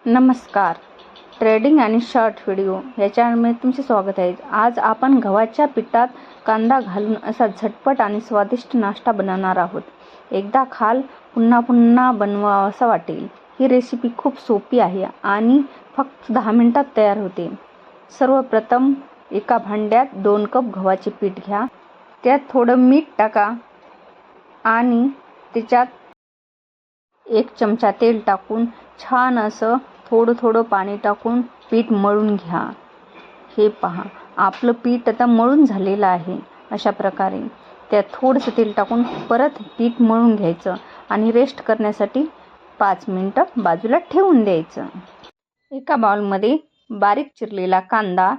नमस्कार. ट्रेडिंग आणि short video या चॅनलमध्ये तुमचे स्वागत आहे. आज आपण गव्हाच्या पिठात कांदा घालून असा झटपट आणि स्वादिष्ट नाश्ता बनवणार आहोत. एकदा खाल पुन्हा पुन्हा बनवावं असं वाटेल. ही रेसिपी खूप सोपी आहे आणि फक्त 10 मिनिटात तयार होते. सर्वप्रथम एका भांड्यात 2 कप गव्हाचे पीठ घ्या. त्यात थोडं मीठ टाका आणि त्याच्यात 1 चमचा तेल टाकून छान असं थोडं पाणी टाकून पीठ मळून घ्या. हे पहा, आपलं पीठ आता मळून झालेलं आहे. अशा प्रकारे त्यात थोडंसं तेल टाकून परत पीठ मळून घ्यायचं आणि रेस्ट करण्यासाठी 5 मिनिटं बाजूला ठेवून द्यायचं. एका बाउलमध्ये बारीक चिरलेला कांदा,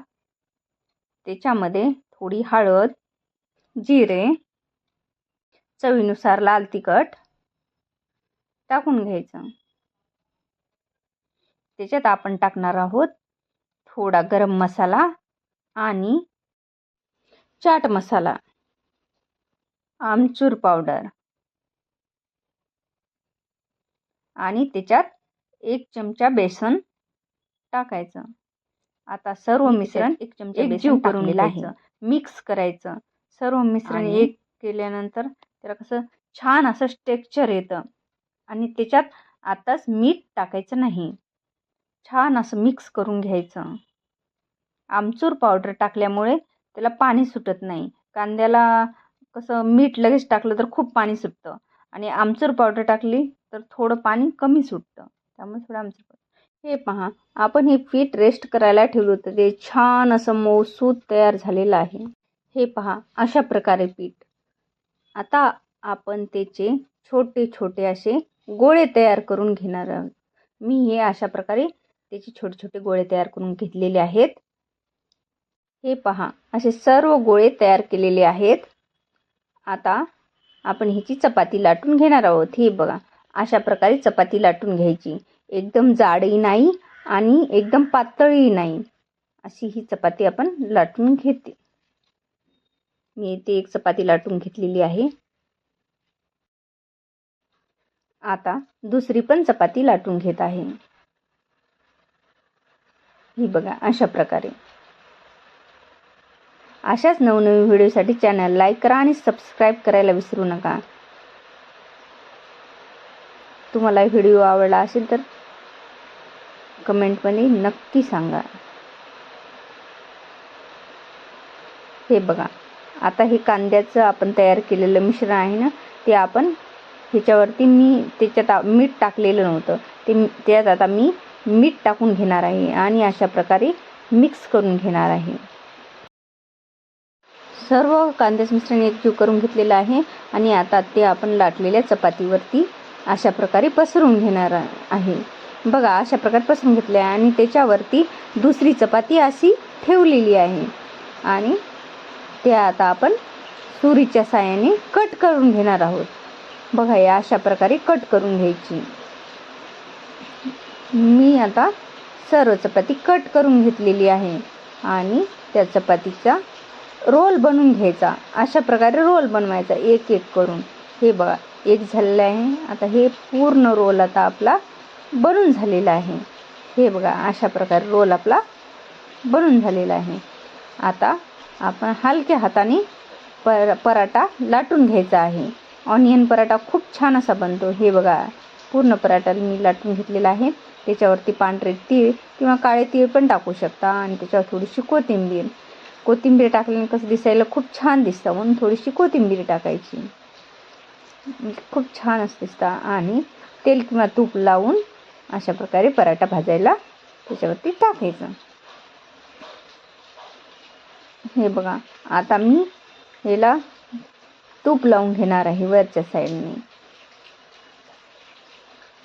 त्याच्यामध्ये थोडी हळद, जिरे, चवीनुसार लाल तिखट टाकून घ्यायचं. त्याच्यात आपण टाकणार आहोत थोडा गरम मसाला आणि चाट मसाला, आमचूर पावडर आणि त्याच्यात 1 चमचा बेसन टाकायचं. आता सर्व मिश्रण 1 चमचा बेसन करून घ्यायचं, मिक्स करायचं. सर्व मिश्रण एक केल्यानंतर त्याला कसं छान असं टेक्स्चर येतं आणि त्याच्यात आताच मीठ टाकायचं नाही. छान असं मिक्स करून घ्यायचं. आमचूर पावडर टाकल्यामुळे त्याला पाणी सुटत नाही. कांद्याला कसं मीठ लगेच टाकलं तर खूप पाणी सुटतं आणि आमचूर पावडर टाकली तर थोडं पाणी कमी सुटतं. त्यामुळे थोडं आमचूर पावडर. हे पहा, आपण हे पीठ रेस्ट करायला ठेवलं होतं. ते छान असं मऊसूत तयार झालेलं आहे. हे पहा, अशा प्रकारे पीठ. आता आपण त्याचे छोटे छोटे असे गोळे तयार करून घेणार आहोत. मी हे अशा प्रकारे त्याचे छोटे छोटे गोळे तयार करून घेतलेले आहेत. हे पहा, असे सर्व गोळे तयार केलेले आहेत. आता आपण ह्याची चपाती लाटून घेणार आहोत. हे बघा, अशा प्रकारे चपाती लाटून घ्यायची. एकदम जाडही नाही आणि एकदम पातळही नाही, अशी ही चपाती आपण लाटून घेते. मी इथे एक चपाती लाटून घेतलेली आहे. आता दुसरी पण चपाती लाटून घेत आहे. ही बघा, अशा प्रकारे. अशाच नवनवीन व्हिडिओसाठी चॅनल लाईक करा आणि सबस्क्राईब करायला विसरू नका. तुम्हाला व्हिडिओ आवडला असेल तर कमेंटमध्ये नक्की सांगा. हे बघा, आता हे कांद्याचं आपण तयार केलेलं मिश्रण आहे ना, ते आपण ह्याच्यावरती त्याच्यात मीठ टाकलेलं नव्हतं, त्यात आता मी मीठ टाकून घेणार आहे आणि अशा प्रकारे मिक्स करून घेणार आहे. सर्व कांद्याचं मिश्रण एकजीव करून घेतलेलं आहे आणि आता ते आपण लाटलेल्या चपातीवरती अशा प्रकारे पसरून घेणार आहे. बघा, अशा प्रकारे पसरून घेतले आणि त्याच्यावरती दुसरी चपाती अशी ठेवलेली आहे आणि ते आता आपण सुरीच्या साहाय्याने कट करून घेणार आहोत. बघा, या अशा प्रकारे कट करून घ्यायची. मी आता सर्व चपाती कट करून घेतलेली आहे आणि त्या चपातीचा रोल बनवून घ्यायचा. अशा प्रकारे रोल बनवायचा एक एक करून. हे बघा, एक झालेलं आहे. आता हे पूर्ण रोल आता आपला बनून झालेला आहे. हे बघा, अशा प्रकारे रोल आपला बनून झालेला आहे. आता आपण हलक्या हाताने पराठा लाटून घ्यायचा आहे. ऑनियन पराठा खूप छान असा बनतो. हे बघा, पूर्ण पराठा मी लाटून घेतलेला आहे. त्याच्यावरती पांढरे तीळ किंवा काळे तीळ पण टाकू शकता आणि त्याच्यावर थोडीशी कोथिंबीर टाकल्याने कसं दिसायला खूप छान दिसतं, म्हणून थोडीशी कोथिंबीर टाकायची. खूप छान असं दिसतं. आणि तेल किंवा तूप लावून अशा प्रकारे पराठा भाजायला त्याच्यावरती टाकायचं. हे बघा, आता मी ह्याला तूप लावून घेणार आहे वरच्या साईडने.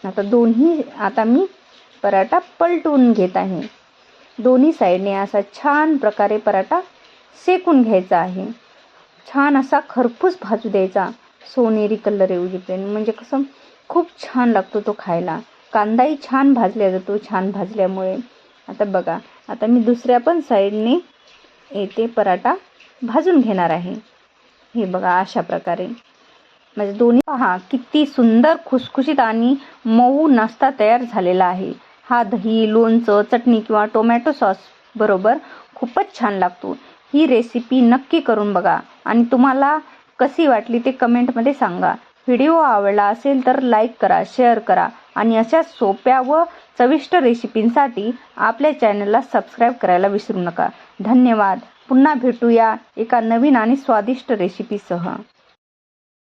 आता मी पराठा पलटून घेत आहे. दोन्ही साईडने असा छान प्रकारे पराठा शेकून घ्यायचा आहे. छान असा खरपूस भाजू द्यायचा, सोनेरी कलर येऊपर्यंत. म्हणजे कसं खूप छान लागतो तो खायला. कांदाही छान भाजला जातो छान भाजल्यामुळे. आता बघा, आता मी दुसऱ्या पण साईडने येथे पराठा भाजून घेणार आहे. हे बघा, अशा प्रकारे. म्हणजे दोन्ही पहा, किती सुंदर खुसखुशीत आणि मऊ नाश्ता तयार झालेला आहे. हा दही, लोणचं, चटणी किंवा टोमॅटो सॉस बरोबर खूपच छान लागतो. ही रेसिपी नक्की करून बघा आणि तुम्हाला कशी वाटली ते कमेंटमध्ये सांगा. व्हिडिओ आवडला असेल तर लाईक करा, शेअर करा आणि अशा सोप्या व चविष्ट रेसिपींसाठी आपल्या चॅनलला सबस्क्राईब करायला विसरू नका. धन्यवाद. पुन्हा भेटूया एका नवीन आणि स्वादिष्ट रेसिपीसह.